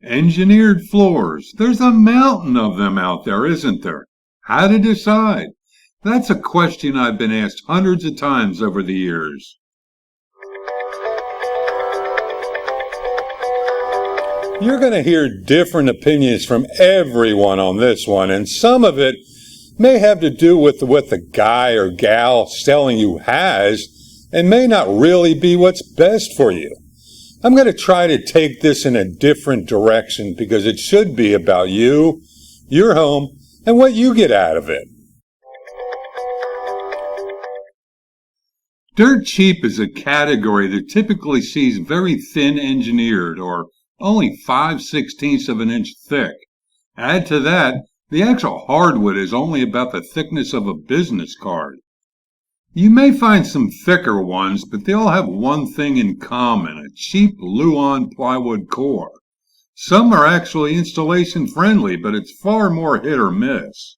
Engineered floors. There's a mountain of them out there, isn't there? How to decide? That's a question I've been asked hundreds of times over the years. You're going to hear different opinions from everyone on this one, and some of it may have to do with what the guy or gal selling you has, and may not really be what's best for you. I'm going to try to take this in a different direction because it should be about you, your home, and what you get out of it. Dirt cheap is a category that typically sees very thin engineered or only 5/16 of an inch thick. Add to that, the actual hardwood is only about the thickness of a business card. You may find some thicker ones, but they all have one thing in common, a cheap Luan plywood core. Some are actually installation friendly, but it's far more hit or miss.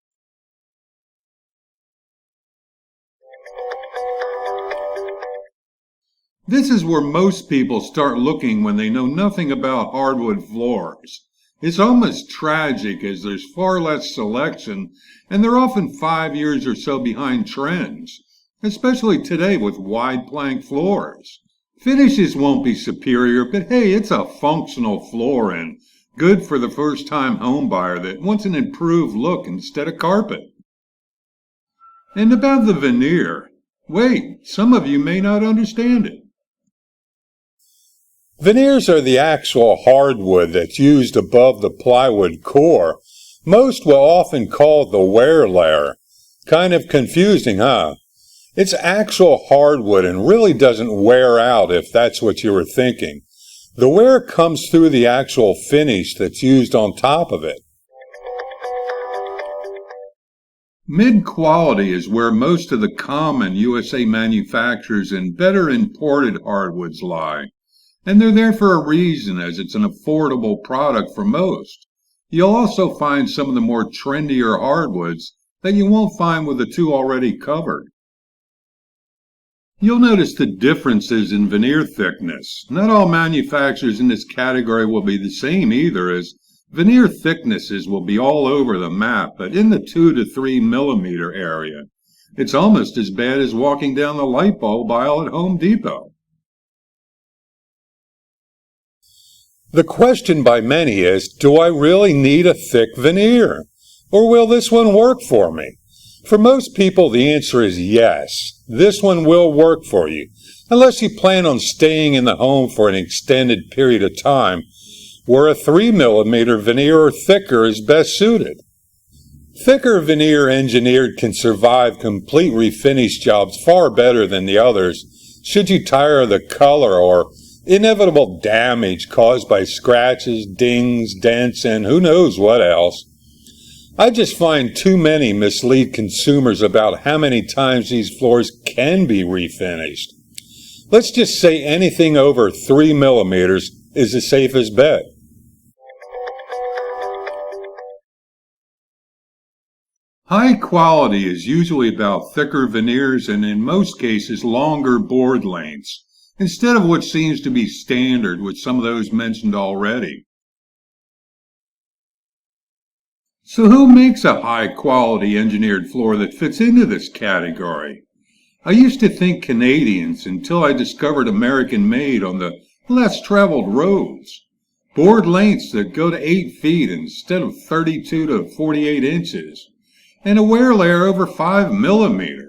This is where most people start looking when they know nothing about hardwood floors. It's almost tragic as there's far less selection and they're often 5 years or so behind trends, especially today with wide plank floors. Finishes won't be superior, but hey, it's a functional floor and good for the first-time home buyer that wants an improved look instead of carpet. And about the veneer, wait, some of you may not understand it. Veneers are the actual hardwood that's used above the plywood core. Most will often call it the wear layer. Kind of confusing, huh? It's actual hardwood and really doesn't wear out if that's what you were thinking. The wear comes through the actual finish that's used on top of it. Mid-quality is where most of the common USA manufacturers and better imported hardwoods lie. And they're there for a reason, as it's an affordable product for most. You'll also find some of the more trendier hardwoods that you won't find with the two already covered. You'll notice the differences in veneer thickness. Not all manufacturers in this category will be the same either, as veneer thicknesses will be all over the map, but in the 2 to 3 millimeter area. It's almost as bad as walking down the light bulb aisle at Home Depot. The question by many is, do I really need a thick veneer? Or will this one work for me? For most people, the answer is yes. This one will work for you, unless you plan on staying in the home for an extended period of time, where a 3 millimeter veneer or thicker is best suited. Thicker veneer engineered can survive complete refinish jobs far better than the others, should you tire of the color or inevitable damage caused by scratches, dings, dents, and who knows what else. I just find too many mislead consumers about how many times these floors can be refinished. Let's just say anything over 3 millimeters is the safest bet. High quality is usually about thicker veneers and in most cases longer board lengths, instead of what seems to be standard with some of those mentioned already. So who makes a high-quality engineered floor that fits into this category? I used to think Canadians until I discovered American-made on the less traveled roads. Board lengths that go to 8 feet instead of 32 to 48 inches, and a wear layer over 5 millimeter.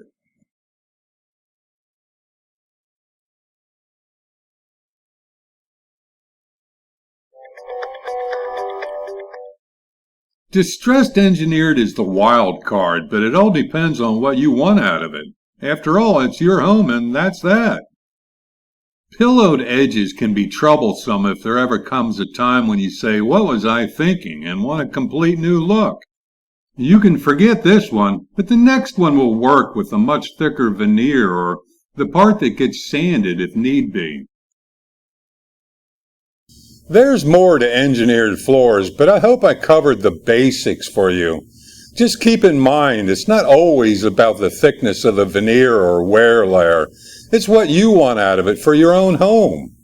Distressed engineered is the wild card, but it all depends on what you want out of it. After all, it's your home and that's that. Pillowed edges can be troublesome if there ever comes a time when you say, "What was I thinking?" and want a complete new look. You can forget this one, but the next one will work with a much thicker veneer or the part that gets sanded if need be. There's more to engineered floors, but I hope I covered the basics for you. Just keep in mind, it's not always about the thickness of the veneer or wear layer. It's what you want out of it for your own home.